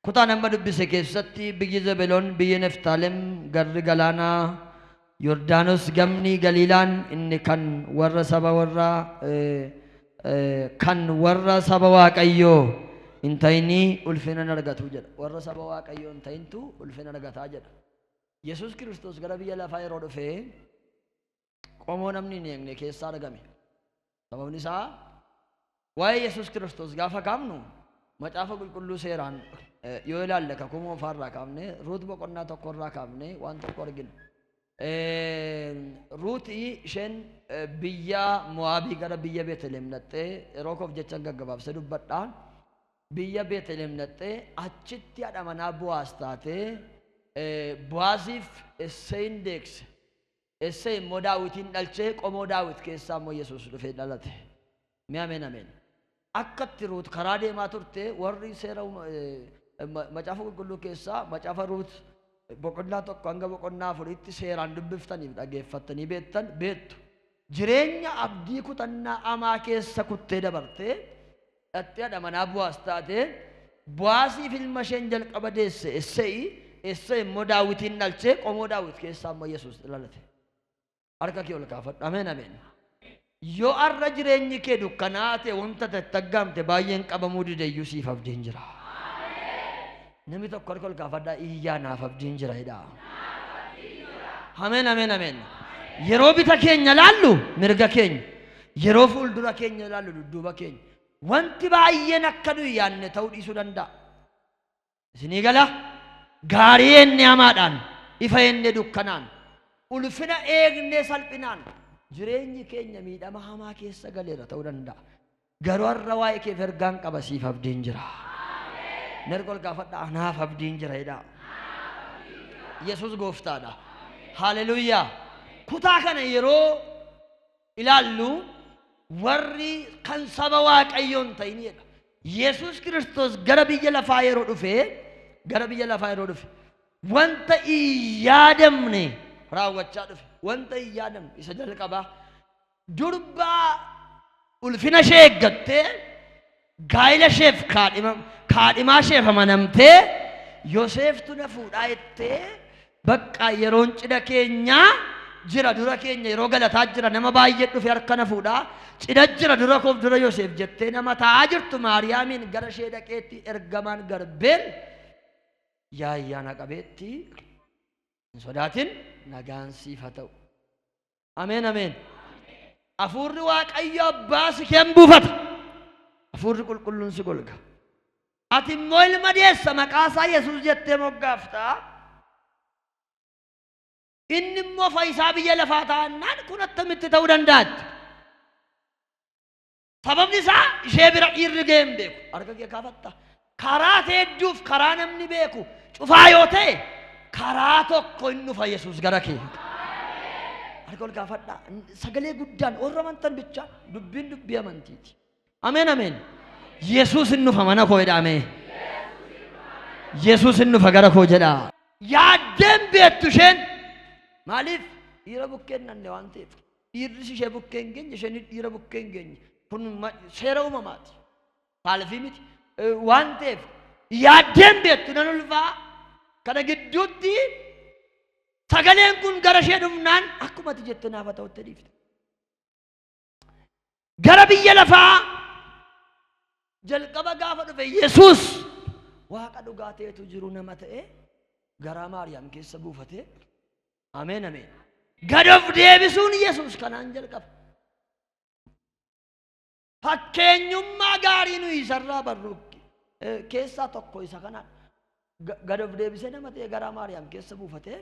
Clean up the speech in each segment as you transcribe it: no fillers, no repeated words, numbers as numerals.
kutaa nama dubbise keessatti biyyi Zebeloon biyyi Neftaalem garri galaanaa Yordaanos gamni Galiilaan inni kan warra saba Waaqayyoo hin ta'inii ulfina argatu jedha. Warra saba Waaqayyoo hin ta'intu ulfina argataa jedha. Yesuus Kiristoos gara biyya lafaa yeroo dhufee qomoo namni hin eegne keessaa argame. Sababni isaa waa'ee Yesuus Kiristoos gaafa kaafnu macaafa qulqulluu seeraan yoo ilaalle kakuu moofaarraa kaafne Ruut boqonnaa tokkorraa kaafne waan tokko argina. Ruutii isheen biyya Mo'aabii gara biyya Beetlehem dhattee yeroo koof jecha gaggabaabsee dubbadhaa. Biyya Beetlehem dhattee achitti haadha manaa Bowaaz taatee Bowaazif Isseeyin deekse. Isseey immoo Daawitiin dhalchee qomoo Daawit keessaa immoo Yesuus dhufee dhalate. Mee ameen ameen. Akkatti Ruut karaa deemaa turte warri seera macaafa qulqulluu keessaa macaafa Ruut boqonnaa tokko hanga boqonnaa afuritti seeraan dubbiftaniif dhageeffattanii beektu. Jireenya abdii kutannaa amaa keessa kuttee dabartee dhattee haadha manaa Bowaaz taatee Bowaaziif ilma isheen jalqaba deesse Isseey immoo Daawitiin dhalchee qomoo Daawit keessaa immoo Yesuus dhalate. Harka kee ol kaafadhu. Ameen ameen. Yoo arra jireenyi kee dukkanaa ta'e wanta tattaggaamte baay'een qabamuu dideyyuu siif abdiin jira. Namni tokko harka ol kaafadhaa iyyaa naaf abdiin jira jedhaa. Ameen ameen ameen. Yeroo bita keenya laallu mirga keenya, yeroo fuuldura keenya laallu dudduuba keenya wanti baay'een akka nuyi yaanne ta'uu dhiisuu danda'a. Isinii gala gaarii enne hamaadhaan ifa enne dukkanaan ulfina eegnee salphinaan jireenyi keenya miidhama hamaa keessa galeera ta'uu danda'a. Garuu har'a waa'ee keef ergaan qaba siif abdiin jira. Mirga ol kaafadhaa naaf abdiin jira jedhaa. Yesuus gooftaadha. Haaleluyyaa. Kutaa kana yeroo ilaallu warri kan saba Waaqayyoo hin ta'inidha. Yesuus Kiristoos gara biyya lafaa yeroo dhufe wanta yaadamne raawwachaa dhufe. Wanta yaadamne isa jalqabaa durbaa ulfina ishee eeggattee gaa'ila isheef kaadhimaa isheef amanamtee Yoseeftu na fuudhaa jettee bakka yeroon cidha keenyaa jira dura keenya yeroo galataa jira nama baay'ee dhufe harka na fuudhaa cidha jira dura koof dura Yoseef jettee nama taa'aa jirtu Maariyaamiin gara ishee dhaqeetti ergamaan Garbeel yaa ayyaana qabeetti hin sodaatin nagaan siif haa ta'u. Ameen ameen. Hafuurri Waaqayyo abbaa si keen buufata. Hafuurri qulqulluun si golga. Ati immoo ilma deessa maqaa isaa Yesuus jettee moggaaftaa. Inni immoo fayyisaa biyya lafaa taa'annaan kun attamitti ta'uu danda'a? Sababni isaa ishee bira dhiirri ga'ee hin beeku. Harka kee kaafatta. Karaa hedduuf karaa namni beeku cufaa yoo ta'e karaa tokko hin dhufa Yesuus gara kee. Harka ol kaafadhaa. Sagalee guddaan warra amantan bichaa dubbiin dubbii amantiiti. Ameen ameen. Yesuus hin dhufa mana koo jedhaa mee. Yesuus hin dhufa gara koo jedhaa. Yaaddeen beektu isheen maaliif dhiira bukkeen nanne waan ta'eef dhiirri ishee bukkeen geenye isheen dhiira bukkeen geenye kun seera uumamaati. Saalfii miti waan ta'eef yaaddeen beektu nan ulfaa kana gidduutti sagaleen kun gara ishee dhufnaan akkuma ati jette naaf haa ta'utti dhiifte. Gara biyya lafaa jalqaba gaafa dhufe Yesuus Waaqa dhugaa ta'etu jiru nama ta'e garaa Maariyaam keessa buufatee. Ameen ameen. Gad of deebisuun Yesuus kanaan jalqaba. Fakkeenyummaa gaarii nuyi isarraa barru keessaa tokko isa kanaan gad of deebisee nama ta'e garaa Maariyaam keessa buufatee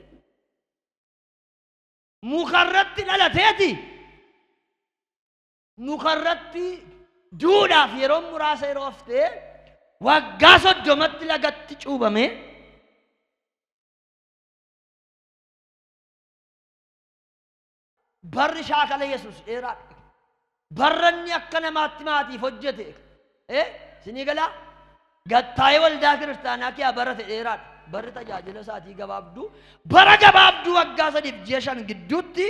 mukarratti dhalateeti. Mukarratti duudhaaf yeroo muraasa yeroo haftee waggaa 30 lagatti cuubame. Barri shaakala Yesuus dheeraadha. Barranni akka namaatti maatiif hojjete. Sinii galaa gattaa'ee waldaa kiristaanaa kee barate dheeraadha. Barri tajaajila isaatii gabaabduu bara gabaabduu waggaa 3-5 gidduutti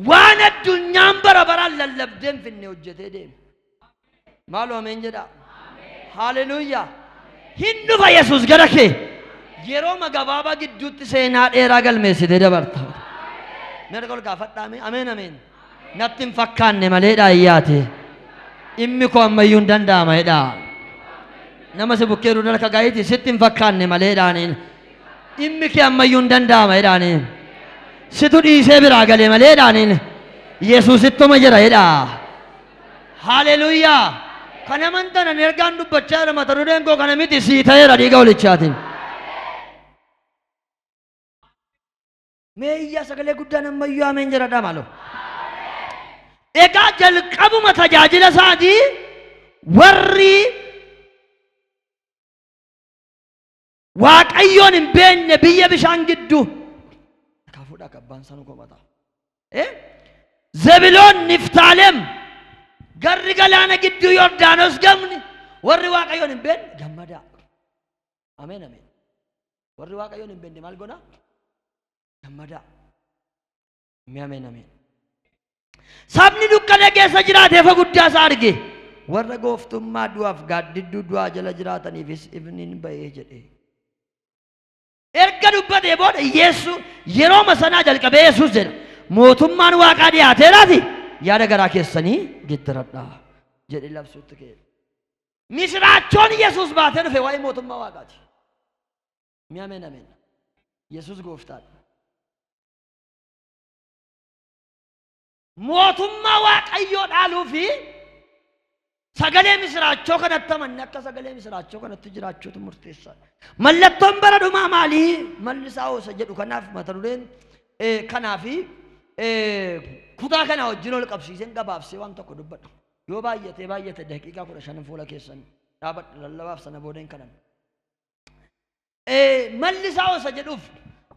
waan addunyaan bara baraan lallabdeen finne hojjetee deeme. Maaloo ameen jedhaa. Haaleluyyaa. hindufa Yesuus gara kee yeroo magabaabaa gidduutti seenaa dheeraa galmeessitee dabarta. Mirga ol gaafadhaame ameen ameen. Natti hin fakkaanne maleedha ayyaate. Dhimmi koo ammayyuu hin danda'ama jedha. Nama si bukkee duudala kagaayiti sitti hin fakkaanne maleedhaaniin. Dhimmi kee ammayyuu hin danda'ama jedhaaniin. Situ dhiisee biraa galee maleedhaaniin. Yesuusittuma jira jedha. Haleluuyaa. Kana amantan ergaan dubbachaa jira mata dureen koo kana miti sii ta'eera dhiiga walichaatiin. Mee iyyaa sagalee guddaan ammayyuu ameen jedhadha maaloo. Egaa jalqabuma tajaajila isaatii warri Waaqayyoon hin beekne biyya bishaan gidduu kaafuudha kabbaan sanu kophataa. Zebiloon Niftaalem garri galaana gidduu Yordaanos gamni warri Waaqayyoon hin beekne gammadaa. Ameen ameen. Warri Waaqayyoon hin beekne maal godhaa? Gammadaa. Ameen ameen. Sabni dukkana keessa jiraateef guddaa isaa arge warra gooftummaa du'aaf gaaddidduu du'aa jala jiraataniifis ifni ba'ee jedhe. Erga dubbatee booda Yesuus yeroo sanaa jalqabee Yesuus jedha mootummaan Waaqaa dhiyaateeraati yaada garaa keessanii giddiradhaa jedhe labsuutti ka'e. Misiraachoon Yesuus baatee dhufe waa'ee mootummaa Waaqaati. Ameen ameen. Yesuus gooftaadha. Mootummaa Waaqayyoo dhaaluu fi sagalee misiraachoo kanatti amanne akka sagalee misiraachoo kanatti jiraachuutu murteessaadha. Mallattoon bara dhumaa maalii? Mallisaa hoosa jedhu kanaaf mata dureen kanaafi kutaa kana wajjin ol qabsiiseen gabaabsee waan tokko dubbadha. Yoo baay'ate daqiiqaa 15 fuula keessan dhaabadha lallabaaf sana boodeen kanan. Mallisaa hoosa jedhuuf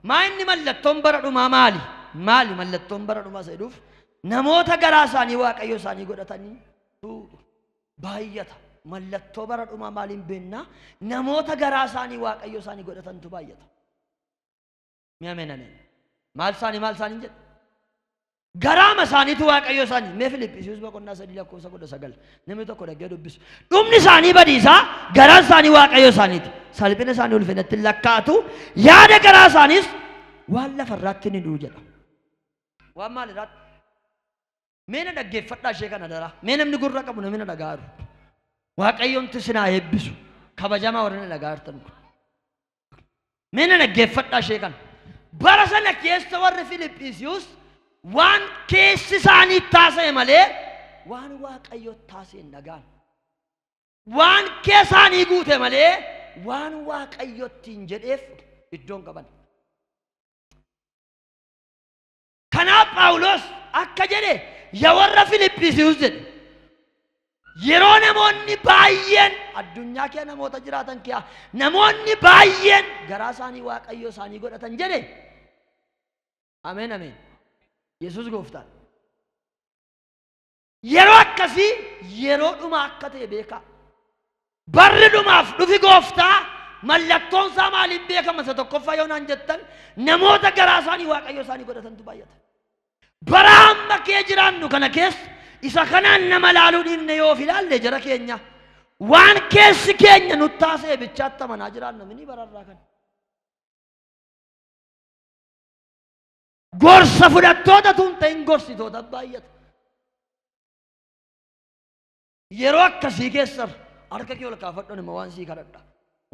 maa inni mallattoon bara dhumaa maali? Maali mallattoon bara dhumaa isa jedhuuf namoota garaa isaanii Waaqayyo isaanii godhatanii baay'ata. Mallattoo bara dhumaa maaliin beennaa? Namoota garaa isaanii Waaqayyo isaanii godhatantu baay'ata. Ameen ameen. Maal isaanii jedha? Garaama isaaniitu Waaqayyo isaanii. Mee Filiphisius boqonnaa 3:19 namni tokko dhagee dubbisu. Dhumni isaanii badiisaa garaan isaanii Waaqayyo isaaniiti. Salphina isaanii ulfinatti lakkaatu yaada garaa isaaniis waan lafarraatti ni du'u jedha. Waan maalirraatti? Meena dhaggeeffadhaa ishee kana dara. Mee namni gurra qabu namni dhagaaru. Waaqayyoonti sinaa eebbisu. Kabajamaa warra dhagaartan. Meena dhaggeeffadhaa ishee kana. Bara sana keessa warri Filiphisius waan keessi isaanii taasise malee waan Waaqayyo taasise hin dhagaan. Waan keessaanii guute malee waan Waaqayyotti hin jedheef iddoon qaban. Kanaaf Phaawulos akka jedhe yaa warra Filiphisius jedhe yeroo namoonni baay'een addunyaa kee namoota jiraatan kee namoonni baay'een garaa isaanii Waaqayyo isaanii godhatan jedhe. Ameen ameen. Yesuus gooftaan. Yeroo akkasii yeroo dhumaa akka ta'e beekaa. Barri dhumaaf dhufi gooftaa mallattoon isaa maaliin beekama? Isa tokkoffaa yoo naan jettan namoota garaa isaanii Waaqayyo isaanii godhatantu baay'ata. Bara amma kee jiraannu kana keessa isa kanaan nama laaluu dhiifne yoo ilaalle jara keenya waan keessi keenya nutti taasise bichaatti amanaa jiraannu mini bararraa kana. Gorsa fudhattoota tun ta'in gorsitoota baay'ata. Yeroo akkasii keessa harka kee ol kaafadhu nama waan sii kadhadha.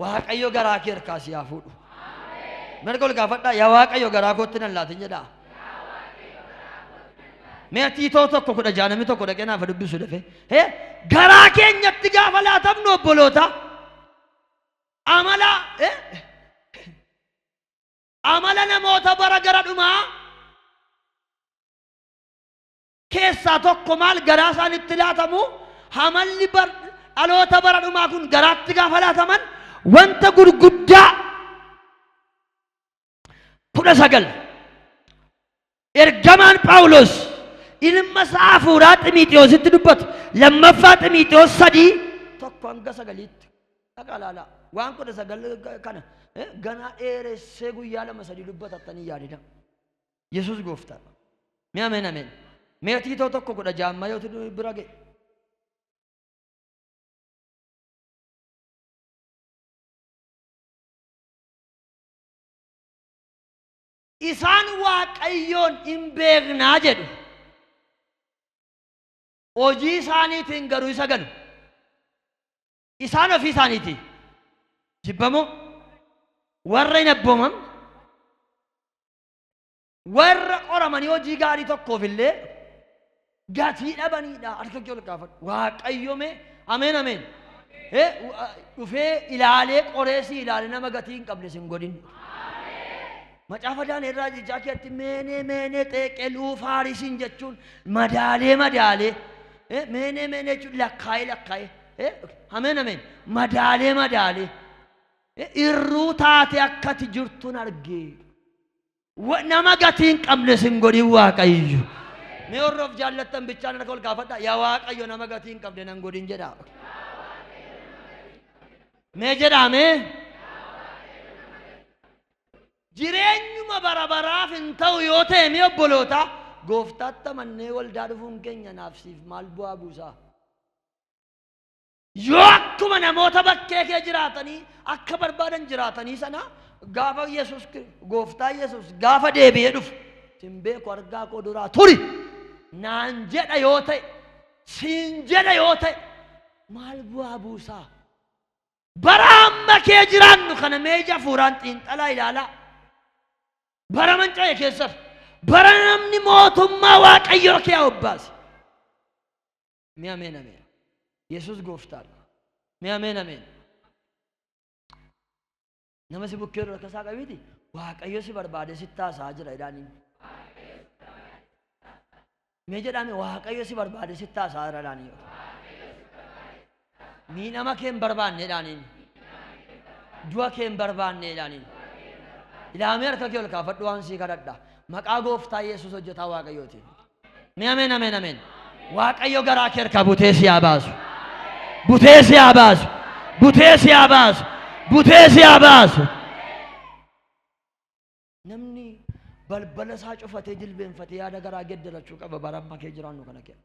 Waaqayyo garaa kee harkaa si haa fuudhu. Mirga ol kaafadhaa yaa Waaqayyo garaa kootti nan laatin jedhaa. Mee Tiitoo 1:6 namni tokko dhaqee naaf dubbisu dhafe. Garaa keenyatti gaafa laatamnu obboloota amala namoota bara gara dhumaa keessaa tokko maal garaa isaanitti laatamu amalli dhaloota bara dhumaa kun garaatti gaafa laataman wanta gurguddaa 19 ergamaan Phaawulos ilma isaa hafuuraa Xiimotewositti dubbatu lammaffaa Xiimotewos 3:1-9 dhaqalaala waan 19 kana ganaa dheeressee guyyaa 2-3 dubbatattanii yaadida. Yesuus gooftaa. Mee ameen ameen. Mee Tiitoo 1:6 yoo bira ga'e isaan waaqayyoon hin beeknaa jedhu hojii isaaniitiin garuu isa galu isaan ofii isaaniitii jibbamoo warra hin abbooman warra qoramanii hojii gaarii tokkoof illee gatii dhabaniidha. Harka kee ol kaafadhu. Waaqayyoome ameen ameen. Dhufee ilaalee qoreesii ilaalee nama gatii hin qabne sin godhin. Macaafa Daani'el jechaa keetti meenee xeeqeluu faarisiin jechuun madaalee meenee jechuun lakkaa'ee ameen ameen madaalee irruu taate akkati jirtuun argee nama gatii hin qabne sin godhin Waaqayyo. Mee warra of jaallattan bichaan harka ol kaafadhaa. Yaa Waaqayyo nama gatii hin qabne nan godhin jedhaa. Mee jedhaame jireenyuma bara baraaf hin ta'u yoo ta'e mee obboloota gooftaatti amannee waldaa dhufuun keenya naaf siif maal bu'aa buusaa? Yoo akkuma namoota bakkee kee jiraatanii akka barbaadan jiraatanii sana gaafa Yesuus gooftaa Yesuus gaafa deebi'ee dhufu sin beeku argaa koo duraa turi naan jedha yoo ta'e siin jedha yoo ta'e maal bu'aa buusaa? Bara amma kee jiraannu kana meeja fuuraan xiinxalaa ilaalaa. Bara manca'e keessatti bara namni mootummaa Waaqayyoo kee obbaase. Mee ameen ameen. Yesuus gooftaadha. Mee ameen ameen. Nama si bukkee dura kasaa qabiiti Waaqayyo si barbaade sitti haasa'aa jira jedhaaniin. Mee jedhame Waaqayyo si barbaade sitti haasa'aa jira jedhaaniin. Miidhama kee hin barbaanne jedhaaniin. Du'a kee hin barbaanne jedhaaniin. Ilaamee harka kee ol kaafadhu waan sii kadhadha. Maqaa gooftaa Yesuus hojjetaa Waaqayyooti. Mee ameen ameen ameen. Waaqayyo garaa kee harkaa butee si haa baasu. Butee si haa baasu. Butee si haa baasu. Butee si haa baasu. Namni balbala isaa cufatee jilbeenfatee yaada garaa geddarachuu qaba bara amma kee jiraannu kana kee.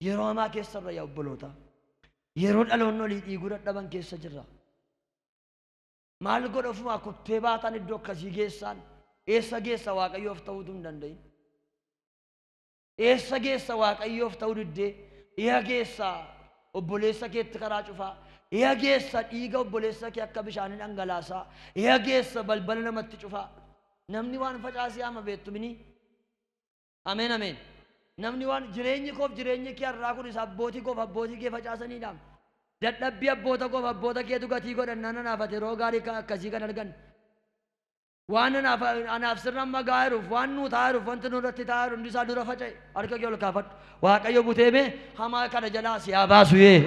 Yeroo hamaa keessarra yaa obboloota. Yeroo dhaloonni olii dhiiguu dadhaban keessa jirra. Maal godha ofumaa kuttee baatan iddoo akkasii geessaan eessa geessa Waaqayyoof ta'uu hin danda'in. Eessa geessa Waaqayyoof ta'uu diddee dhiya geessa obboleessa keetti karaa cufaa. Dhiya geessa dhiiga obboleessa kee akka bishaanii dhangalaasaa. Dhiya geessa balbala namatti cufaa. Namni waan facaasee ama beektu mini. Ameen ameen. Namni waan jireenyi koof jireenyi kee har'aa kun isa abbootii koof abbootii kee facaasaniidha. Dadhabbii abboota koof abboota keetu gatii godhannaa nanaafate yeroo gaarii akkasii kan argan. Waan anaaf sirna amma gahaa jiruuf waan nuu taa'aa jiruuf wanti nurratti taa'aa jiru hundi isaa dura faca'e harka kee ol kaafadhu. Waaqayyo butee mee hamaa kana jalaa si haa baasu yee.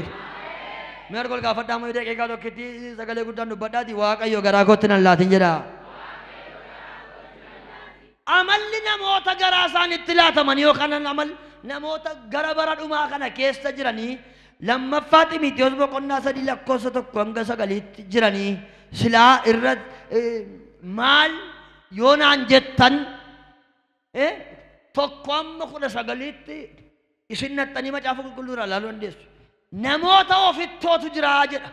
Mee harka ol kaafadhaa amma daqiiqaa tokkotti sagalee guddaan dubbadhaati Waaqayyo garaa kootti nan laatin jedha. Amalli namoota garaa isaanitti laataman yookaan amal namoota gara bara dhumaa kana keessa jiranii lammaffaa Xiimotewos boqonnaa 3 lakkoofsa 1 hanga 9 jiranii silaa irra maal yoo naan jettan tokko amma 19tti isin naxxanii macaafa qulqulluu irraa ilaaluu dandeessu. Namoota ofittootu jiraa jedha.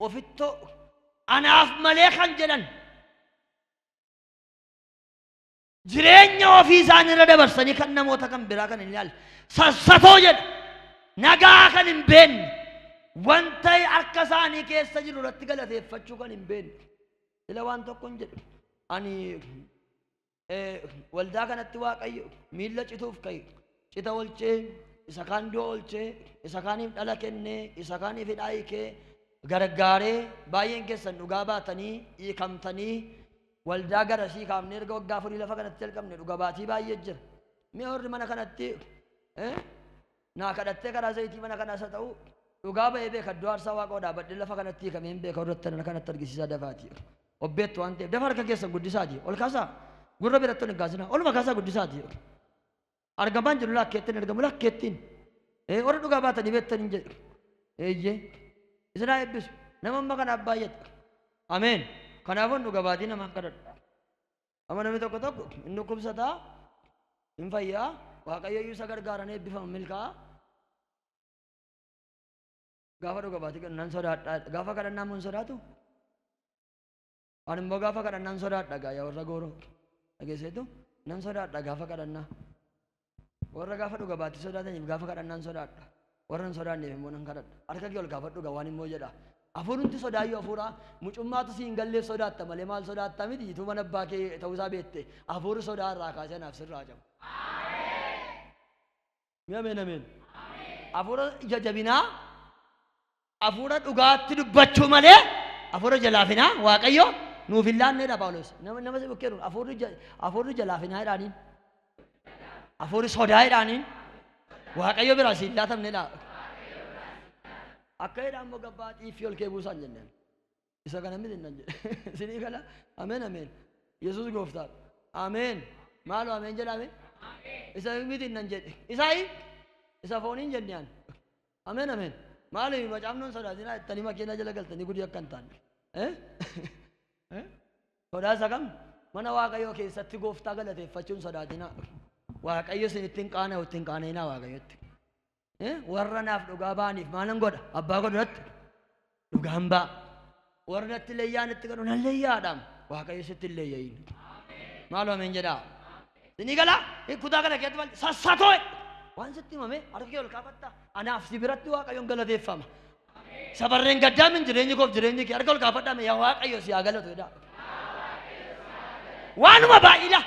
Ofittoo anaaf malee kan jedhan jireenya ofii isaanii irra dabarsanii kan namoota kan biraa kan hin ilaalle sassatoo jedha. Nagaa kan hin beekne wanta harka isaanii keessa jiru irratti galateeffachuu kan hin beekne. Sila waan tokko hin jedhu ani waldaa kanatti Waaqayyo miilla cituuf ka'e cita olchee isa kaan du'a olchee isa kaaniif dhala kennee isa kaaniif hidhaa hiikee gargaaree baay'een keessan dhugaa baatanii hiikamtanii waldaa garasii kaafnee erga waggaa 4 lafa kanatti jalqabne dhuga baatii baay'ee jira. Mee warri mana kanatti naa kadhattee karaa zayitii mana kanaas haa ta'u dhugaa ba'ee beeka iddoo aarsaa Waaqoo dhaabadhee lafa kanatti hiikameen beeka irratti kanatti argisiisaa dafaati. Obbeettu waan ta'eef dafa harka keessan guddisaati ol kaasaa gurra birattoon hin kaasina oluma kaasaa guddisaati. Argamaan jiru lakkeettiin argamu lakkeettiin warra dhugaa baatanii beektan hin jedhu eeyyee isinaa eebbisu nama amma kanaaf baay'ata. Ameen. Kanaafuu dhugaa baatii namaan kadhadhu. Amma namni tokko inni dhukkubsataa hin fayyaa Waaqayyo isa gargaaran eebbifamu milkaa'a. Gaafa dhugaa baatii kadhannaan sodaadhaa gaafa kadhannaan mun sodaatu. Ani immoo gaafa kadhannaan sodaadha gaa yaa warra gooroo. Dhageesseetu nan sodaadha gaafa kadhannaa. Warra gaafa dhuga baatti sodaataniif gaafa kadhannaan sodaadha. Warra hin sodaanneef immoo nan kadhadha. Harka kee ol kaafadhu gaa waan immoo jedha. Hafuurumti sodaayyuu hafuuraa mucummaatu si hin galleef sodaatta malee maal sodaatta miti ituu mana abbaa kee ta'uusaa beekte hafuurri sodaa irraa kaasee naaf sirraa cabu. Ameen ameen. Hafuura ija jabinaa hafuura dhugaatti dubbachuu malee hafuura jalaafinaa Waaqayyo nuuf hin laanneedha Phaawulos. Nama si bukkee hafuurri jalaafinaa jedhaaniin hafuurri sodaa jedhaaniin Waaqayyo biraa si hin laatamneedha. Akka jedhaan immoo gabbaa xiiffii ol kee buusaan jenneen. Isa kana miti nan jedhe. Isinii kana ameen ameen. Yesuus gooftaa. Ameen. Maaloo ameen jedhame? Isa miti nan jedhe. Isa fooniin jennaan. Ameen ameen. Maaliif macaafnoon sodaatinaa ittanii makiinaa jala galtanii gudii akka hin taane. Sodaa isa kam? Mana Waaqayyoo keessatti gooftaa galateeffachuun sodaatinaa. Waaqayyo isin ittiin qaana'u ittiin qaana'inaa Waaqayyotti. Warra naaf dhugaa ba'aniif maalan godha? Abbaa godhatti dhugaan ba'a. Warra natti leeyyaan itti godhu nan leeyyaadhaam. Waaqayyo sitti hin leeyyayin. Maaloo ameen jedhaa. Isinii galaa kutaa kana keessatti bal'i sassatoo waan sitti himame harka kee ol kaafatta. Anaaf si biratti Waaqayyoon galateeffama. Sabarreen gaddaa min jireenyi koof jireenyi kee harka ol kaafadhaame yaa Waaqayyo si haa galatu jedhaa. Waanuma baay'ina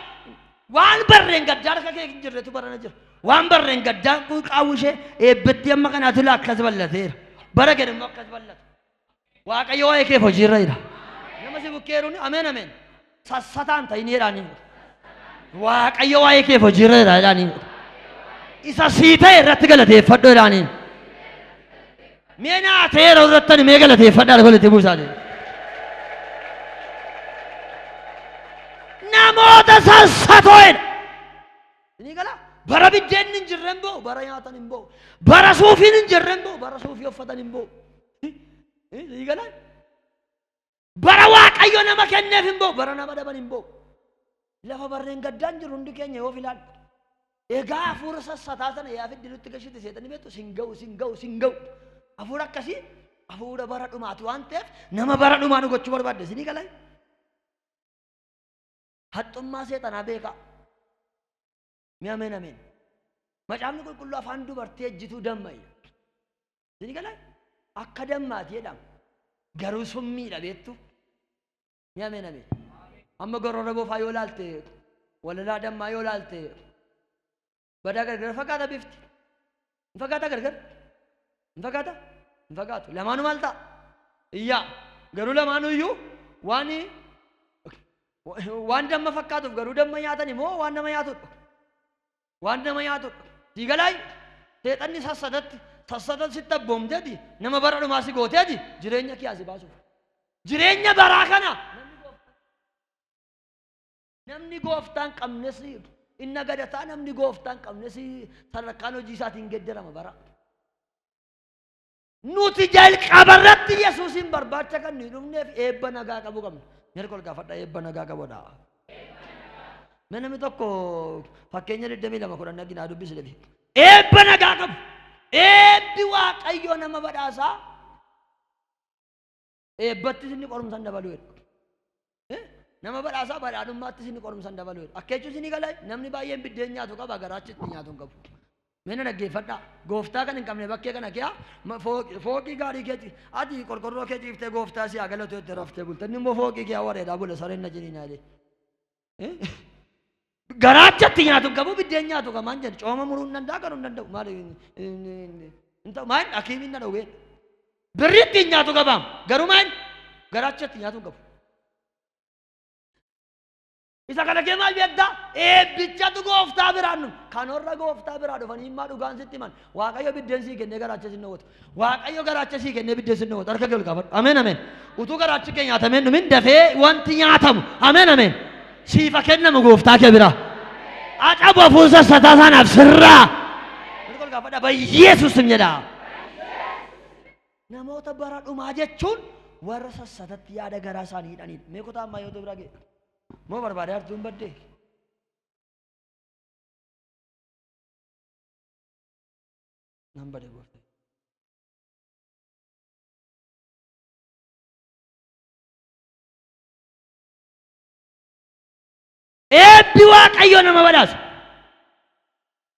waan barreen gaddaa harka kee hin jirretu barana jira. Waan barreen gaddaa qaawwishee eebbetti amma kanaatu laa akkas ballateera. Bara gad immoo akkas ballata. Waaqayyo waa'ee keef hojiirra jira. Nama si bukkeeruun ameen ameen. Sassataan ta'in jedhaanii. Waaqayyo waa'ee keef hojiirra jira jedhaanii. Isa sii ta'e irratti galateeffadhu jedhaanii. Mee naa ta'eera irratti mee galateeffadhaa golete buusaati. Namoota sassatoo jedha. Ni gala. Bara biddeen hin jirren boo bara nyaatan hin boo bara suufiin hin jirren boo bara suufii uffatan hin boo galan bara Waaqayyo nama kenneef hin boo bara nama dhaban hin boo lafa barreen gaddaan jiru hundi keenya yoo filaan egaa hafuura sassataa sana yaa fiddi nutti gashite seetanii beektu sin ga'u hafuura akkasii hafuura bara dhumaati waan ta'eef nama bara dhumaa nu gochuu barbaadde isinii galan haxxummaa seexanaa beekaa. Mi ameen ameen. Macaafni qulqulluu afaan dubartii ejjituu damma. Isinii galaa akka dammaati jedhama. Garuu summiidha beektu. Mi ameen ameen. Amma gororra boofaa yoo laalte walalaa dammaa yoo laalte badaa gargar fakkaata bifti. Hin fakkaata gargar. Hin fakkaata. Hin fakkaatu. Lamaanuu maal ta'a? Iyyaa. Garuu lamaanuu iyyuu waan damma fakkaatuuf garuu damma nyaatan immoo waan nama nyaatudha. Waan nama nyaatudha. Diigalaa seexanni sassadatti sitti abboomteeti nama bara dhumaa si gooteeti jireenya kee asi baasuuf. Jireenya baraa kana namni gooftaan qabnes inna gadataa namni gooftaan qabnes sadarkaan hojii isaatiin geeddarama bara. Nuti jalqabarratti Yesuusin barbaacha kan nuyi dhufneef eebba nagaa qabu qabna. Meerqa ol gaafadha eebba nagaa qabudha. Namni tokko fakkeenya 22 naginaa dubbisi dhabe. Eebba nagaa qabu. Eebbi Waaqayyo nama badhaasaa. Eebbattis inni qorumsan dabaluu jedhu. Nama badhaasaa badhaadhummaattis inni qorumsan dabaluu jedhu. Akka jechuun isinii galaa namni baay'een biddeen nyaatu qaba garaachitti nyaatu hin qabu. Meena dhaggeeffadhaa. Gooftaa kan hin qabne bakkee kana kee fooqii gaarii keeti ati qorqorroo kee ciiftee gooftaa si haa galatu itti raftee bulte inni immoo fooqii kee wareedhaa bule sareen na jiniin yaade. Garaachatti nyaatu qabu biddeen nyaatu qaban jedhu cooma muruu hin danda'a garuu hin danda'u maal hakiimiin na dhowwee birriitti nyaatu qabaam garuu maal garaachatti nyaatu qabu. Isa kana kee maal beektaa eebbichatu gooftaa biraan nu kanorra gooftaa biraa dhufanii immaa dhugaan sitti himan Waaqayyo biddeen sii kennee garaacha sin dhowwatu Waaqayyo garaacha sii kennee biddeen sin dhowwatu harka kee ol kaafadhu ameen ameen utuu garaachi kee nyaatameen dhumin dafee wanti nyaatamu ameen ameen siifa kennamu gooftaa kee biraa acabu hafuura sassataa sanaaf sirraa harka ol kaafadha Yesuusim jedhaa. Namoota bara dhumaa jechuun warra sassatatti yaada garaa isaanii hidhaniidha. Meeqotaa ammaa yoo ta'u biraa ga'e moo barbaadee hartuun baddee nan badee gooftaa. eebbi waaqayyo nama badhaasa.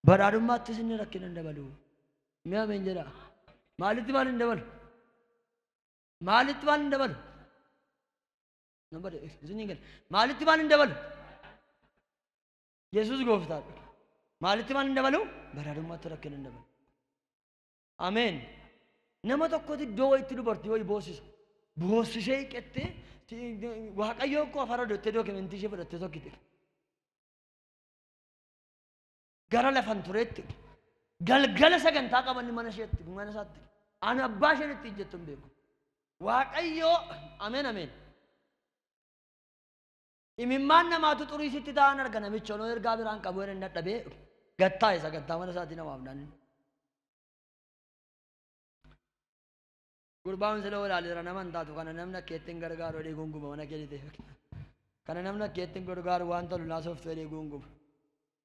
Badhaadhummaatti isin rakkina hin dabalu. Mi'a meen jedha. Maalitti maal hin dabalu? Maalitti maal hin dabalu? Isin hin galle. Maalitti maal hin dabalu? Yesuus gooftaadha. Maalitti maal hin dabalu? Badhaadhummaatti rakkina hin dabalu. Ameen. Nama tokkotti iddoo itti dubartii wayii boossisa. Boossisee hiqettee waaqayyoo koo afara dottee dookimentii ishee fudhattee tokkitte. Gara lafan tureetti galgala sagantaa qabanni mana isheetti mana isaatti ani abbaa isheen itti jettu hin beeku. Waaqayyoo ameen ameen. Imimmaan namaatu xurii sitti ta'an arga namicha onoo ergaa biraan qabu hin dadhabee gattaa isa gattaa mana isaatii namaaf naanni. Gurbaan sila walaaleera nama hin taatu kana namni akka ittiin gargaaru edee gunguma mana keessa ta'e. Kana namni akka ittiin gargaaru waan tolu naasoftu edee gunguma.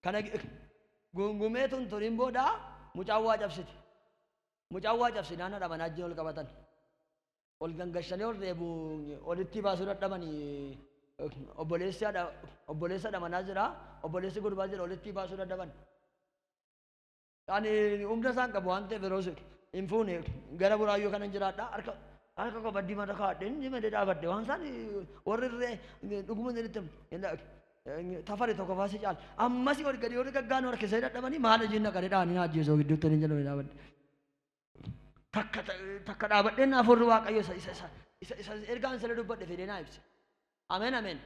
Kana gungumee tun turiin booda mucaawwaa cabsiti. Mucaawwaa cabsi naannoo dhaban ajjii ol qabatan. Ol gangashanii ol reebu olitti baasuu dadhabanii obboleessa dhamanaa jira. Obboleessi gurbaa jira olitti baasuu dadhaban. Ani humna isaan qabu waan ta'eef yeroo hin fuune gara buraayyoo kanan jiraadha. Harka koo baddii mata kaadhe inni madda dhaabadde waan isaan warri irree dhuguma jedhatti tafari tokko faasii caala. Ammas ol gadi warri gaggaan warra keessa dadhabanii maala jenna qadee dhaanii ajjeesoo gidduutti ni jaloo dhaabadde. Takka dhaabadheen afurri waaqayyo isa ergaan sala dubbadhe fedhee naa ibse. Ameen ameen.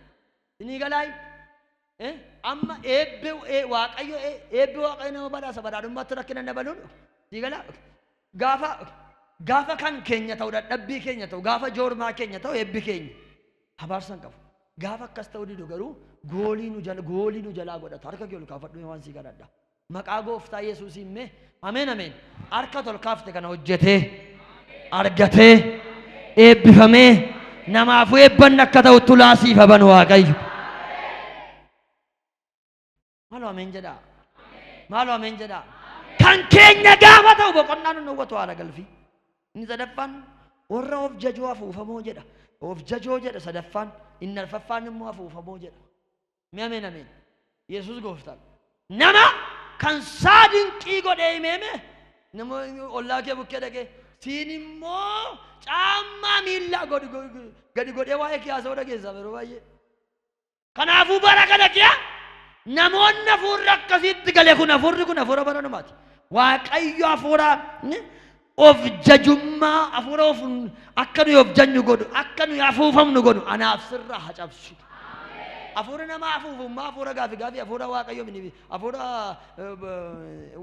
Inni galaay amma eebbi waaqayyo nama badhaasa badhaadhummaatti rakkina dabaluun ni galaa. Gaafa kan keenya ta'u dadhabbii keenya ta'u gaafa joormaa keenya ta'u eebbi keenya habaarsan qabu. Gaafa akkas ta'u didu garuu goolii nu jalaa godhata. Harka kee ol kaafadhu waan sii kadhadha. Maqaa gooftaa Yesuusii himme ameen ameen. Harka tol kaafte kana hojjetee argatee eebbifamee namaafuu eebbanni akka ta'u tulaasiif haban waaqayyo. Maaloo ameen jedhaa. Maaloo ameen jedhaa. Kan keenya gaafa ta'u boqonnaan nu hawwatu haala galfii. Inni sadaffaan warra of jajoo afuufamoo jedha. Of jajoo jedha sadaffaan. Inni arfaffaan immoo afuufamoo jedha. Ameen ameen. Yesuus gooftaan. Nama kan saa dinqii godhee himeeme nama ollaa kee bukkee dhaqee siin immoo caammaa miillaa gadi godhee waa'ee kiyaasa dhageessaa yeroo baay'ee. Kanaafuu bara kana kiyaa namoonni hafuurri akkasitti galee kun hafuura bara namaati. Waaqayyo hafuura of jajummaa hafuura of akka nuyi of janyu godhu akka nuyi afuufamnu godhu anaaf sirraa hacabsu. Hafuura nama afuufummaa hafuura gaafi hafuura waaqayyo mini hafuura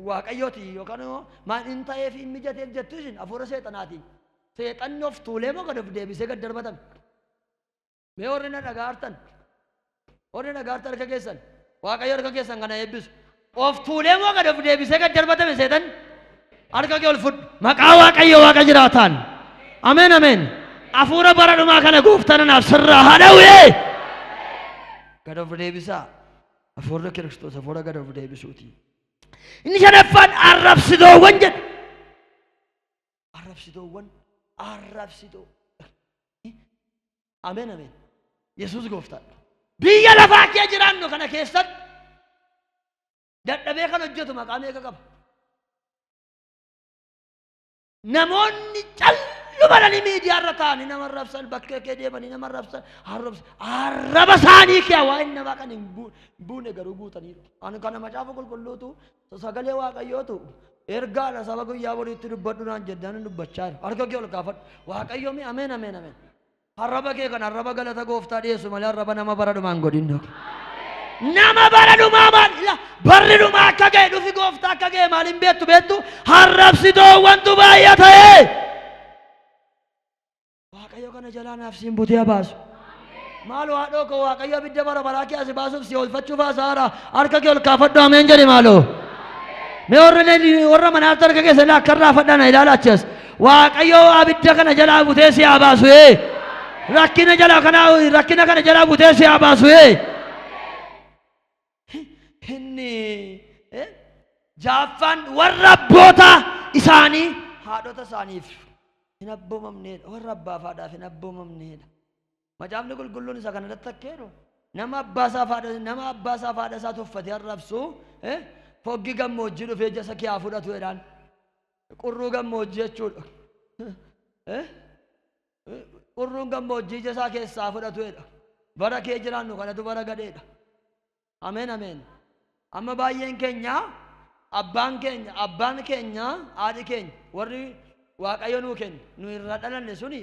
waaqayyooti yookaan maan hin ta'eef hin mijateef jettu isin hafuura seexanaati. Seexanni of tuulee moo gad of deebisee gad darbatan. Mee warri na dhagaartan harka keessan waaqayyo harka keessan kana eebbisu. Of tuulee moo gad of deebisee gad darbatame seexan harka kee ol fudhu maqaa waaqayyo waaqa jiraataan. Ameen ameen. Hafuura bara dhumaa kana gooftaan anaaf sirraa haadhawee. Gad of deebisaa. Hafuurri Kiristoos hafuura gad of deebisuuti. Inni shanaffaan arrabsitoowwan jedha. Arrabsitoo. Ameen ameen. Yesuus gooftaadha. Biyya lafaa kee jiraannu kana keessatti dadhabee kan hojjetu maqaa meeqa qaba? Namoonni callumadhanii miidiyaa irra taa'anii nama arrabsan bakkee kee deemanii nama arrabsan arraba isaanii kee waa inni namaa kan hin buune garuu guutaniiru. Ani kana macaafa qulqulluutu sagalee waaqayyootu ergaadha saba guyyaa boriitti dubbadhu naan jeddaan dubbachaa jiru. Harka kee ol kaafadhu. Waaqayyo mi ameen ameen ameen. Arraba kee kan arraba galata gooftaa dhiyeessu malee arraba nama bara dhumaan godhin. Nama bara dhumaa maal barri dhumaa akka ga'e dhufi gooftaa akka ga'e maal hin beettu arrabsitoowwantu baay'atee. Waaqayyo kana jalaa naaf siin butee baasu. Maaloo haadhoo koo waaqayyo abidda bara baraa kee asi baasuuf si oolfachuuf hasaara harka kee ol kaafadhu ameen jedhi maaloo. Mee warra manaatti harka keessa akka irraa fadhana ilaalaachis. Waaqayyo abidda kana jalaa butee si haa baasu. Rakkina kana jalaa butee si haa baasu. Inni jaaffaan warra abboota isaanii haadhota isaaniif hin abboomamneedha. Warra abbaaf haadhaaf hin abboomamneedha. Macaafni qulqulluun isa kanarratti akkeeru nama abbaa isaa faadha isaa tuffatee arrabsu foggi gammoojjii dhufee jasa kee fudhatu jedhaan qurruu gammoojjii jechuudha. Qurruun gammoojjii jasaa keessaa fudhatu jedha. Bara kee jiraannu kanatu bara gadheedha. Ameen ameen. Amma baay'een keenya abbaan keenya haadhi keenya warri Waaqayyo nuu kennu nu irra dhalanne suni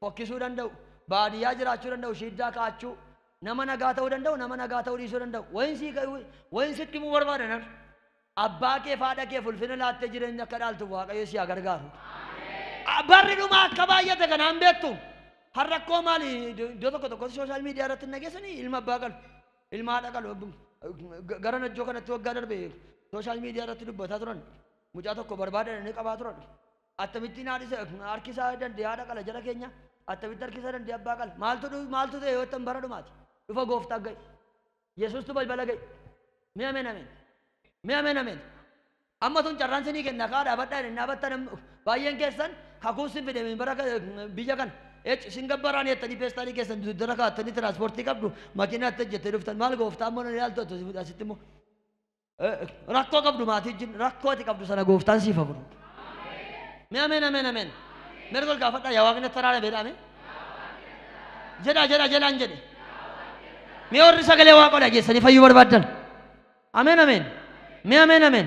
fokkisuu danda'u, baadiyyaa jiraachuu danda'u, shiddaa kaachuu, nama nagaa ta'uu danda'u, nama nagaa ta'uu dhiisuu danda'u. Wayin sitti himuu barbaadan abbaa kee faadha kee fulfina laattee jireenya akka dhaaltu Waaqayyo si haa gargaaru. Barri dhumaa akka baay'ate kanaan beektu harrakkoo maali iddoo tokko sooshaal miidiyaa irratti nageessanii ilma abbaa qalu, ilma haadha qalu gara najjoo kanatti waggaa darbe sooshaal miidiyaa irratti dubbataa turan mucaa tokko barbaadanii qabaa turan. Attamittiin harkisaa dandee haadha qala jala keenya attamitti harkisaa dandee abbaa qala maaltu ta'e yoo ta'an bara dhumaati dhufa gooftaa ga'i Yesuustu balbala ga'i mee ameen amma tun carraan sinii kenna kaa dhaabadhaa inni dhaabattan baay'een keessan kakuun sin fide bara biyya kana sin gabbaraan jettanii peestaalii keessan dudara kaa'attanii tiraanspoortii qabdu makiinaa itti jettee dhuftan maal gooftaa ammoo ilaaltu asitti immoo rakkoo qabdu maatii jin rakkooti qabdu sana gooftaan siif furu. Mee ameen. Mergol gaafadhaa yaa waaqni taraara beedhaame. Jedhaan jedhe. Mee warri sagalee waaqoo dhageessanii fayyuu barbaaddan. Ameen. Mee ameen.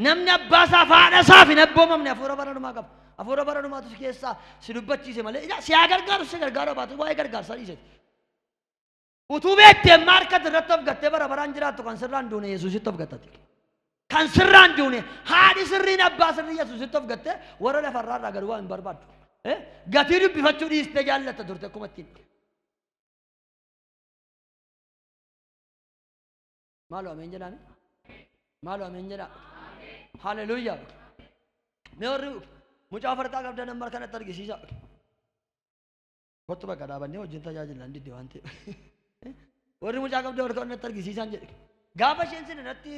Namni abbaa isaa faadha isaaf hin abboomamne hafuura bara dhumaa qaba. Hafuura bara dhumaatu si keessaa si dubbachiise malee si haa gargaaru si gargaaruu baatu waa'ee gargaarsaa dhiise. Utuu beektee maarkatti irratti of gattee bara baraan jiraattu kan sirraan duune Yesuusitti of gattati. Kan sirraan duune haadhi sirriin abbaa sirrii Yesuusitti of gattee warra lafarraa garuu waan hin barbaaddu. Gatii dubbifachuu dhiistee jaallatta turte akkuma ittiin. Maaloo ameen jedhaami? Maaloo ameen jedhaa? Haleluuyaa. Mee warri mucaa fardaa qabdan amma kanatti argisiisa. Kottu bakka dhaabannee wajjin tajaajilan didde waan ta'eef. Warri mucaa qabdan warra kanatti argisiisan jedhe. Gaafa isheen sin irratti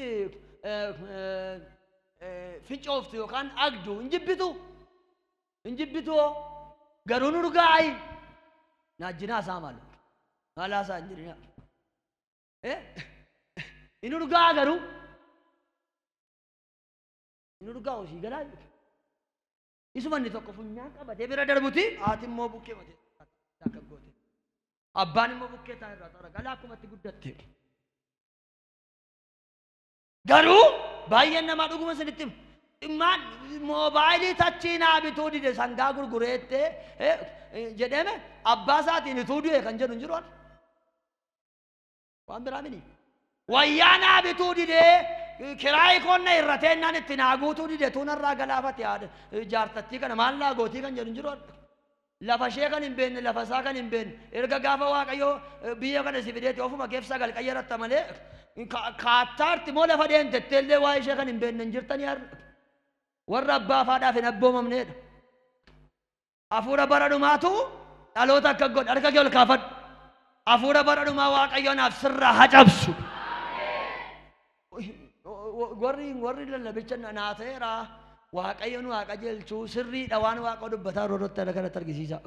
fincooftu yookaan agdu hin jibbitu garuu nu dhugaayi naajjinaa isaa maalu maalaa isaa hin jirina inni dhugaa garuu inni dhugaa hojii galaa isuma inni tokko funyaan qabatee bira darbuti haati immoo bukkee matee akka goote abbaan immoo bukkee isaa irraa xara galaa akkumatti guddatte. Garuu baay'een namaa dhuguma sinitti moobaayilii tachiinaa bituu dide sangaa gurgureettee jedhame abbaa isaatiin ituu du'e kan jedhu hin jiru waan biraa mini wayyaa naa bituu didee kiraayii konna irratee naan itti naa guutuu dide tuunarraa galaafate jaartattii kana maal naa gootii kan jedhu hin jiru lafa ishee kan hin beekne lafa isaa kan hin beekne erga gaafa Waaqayyoo biyya kana si fideeti ofuma keessa galqayyaratta malee kaattarti moo lafa deemtetteellee waa ishee kan hin beekne hin jirtanii warra abbaa faadhaaf hin abboomamneedha. Hafuura bara dhumaatu dhaloota akka godhe harka kee ol kaafadhu. Hafuura bara dhumaa Waaqayyoonaaf sirraa hacabsu. Warri lallabicha naa ta'eera Waaqayyoon waaqa jeelchuu sirriidha waan waaqa dubbataa roorrotti ala kanatti argisiisa.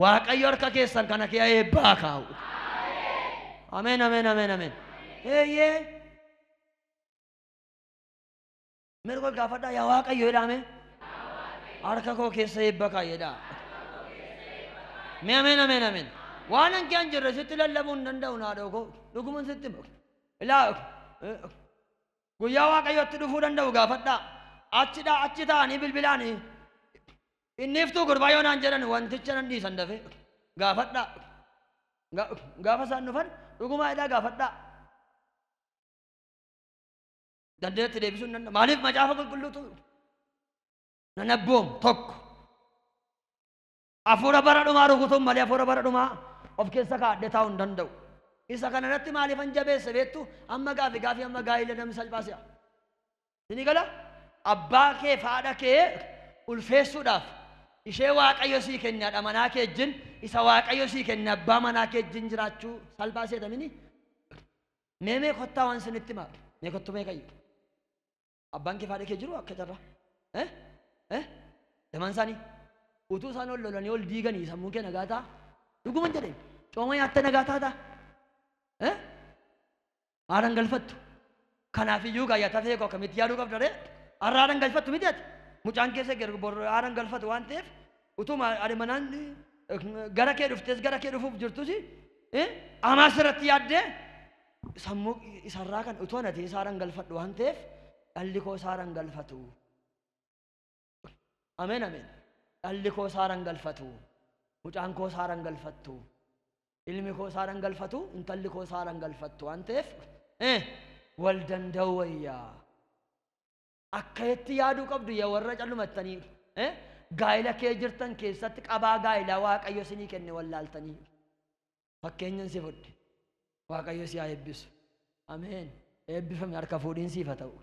Waaqayyo harka keessan kana kee eebbaa kaa'u. Ameen. Eeyyee. Mergol gaafadhaa yaa Waaqayyo jedhame. Harka koo keessa eebba kaa'edha. Mee ameen. Waan hanqi an jirre sitti lallabuu hin danda'u naadhoo koo dhuguma sitti ilaa guyyaa Waaqayyootti dhufuu danda'u gaafadhaa. Achi ta'anii bilbilaan inni iftuu gurbaa yoo naan jedhan wanticha nan dhiisan dafee gaafadhaa. Gaafa isaan dhufan dhugumaa jedhaa gaafadhaa. Dandeetti deebisuu hin danda'u. Maaliif macaafa qulqulluutu nan abboom tokko hafuura bara dhumaa rukutuun malee hafuura bara dhumaa of keessa kaa'adhe taa'uu hin danda'u. Isa kana irratti maaliifan jabeesse beektu amma gaafii amma gaa'ila namni salphaasi'a. Sini gala abbaa kee faadha kee ulfeessuudhaaf ishee Waaqayyo sii kennaadha manaa kee wajjin isa Waaqayyo sii kenne abbaa manaa kee wajjin jiraachuu salphaaseeta mini. Mee kottaa waan sinitti maa mee kottu mee qayyu abbaan kee faadha kee jiru akka jarra lamaan isaanii utuu isaan ol lolanii ol diiganii sammuu kee nagaa ta'a dhuguma jedhee cooma nyaattee nagaa taata Eh? Haadha galfattu. Kanaafiyyuu gaayyaa tafee koo akkamitti yaaduu qabda haadha galfattu miti ati. Mucaan keessa haadha galfatu waan ta'eef utuma adeemanaan gara kee dhuftees gara kee dhufuuf jirtus amaa sirratti yaaddee sammuu isarraa kan utoo nati haadha galfadhu waan ta'eef dhalli koo haadha galfatu. Ameen ameen. Dhalli koo haadha galfatu. Mucaan koo haadha galfattu. Ilmi koo haadha galfatu. Intalli koo haadha galfattu waan ta'eef wal danda'u wayyaa. Akka itti yaaduu qabdu yaa warra callumattanii gaa'ila kee jirtan keessatti qabaa gaa'ila Waaqayyo isinii kenne wallaaltanii. Fakkeenyan si fudhe Waaqayyo si haa eebbisu. Ameen. Eebbifame harka fuudhiin siif haa ta'u.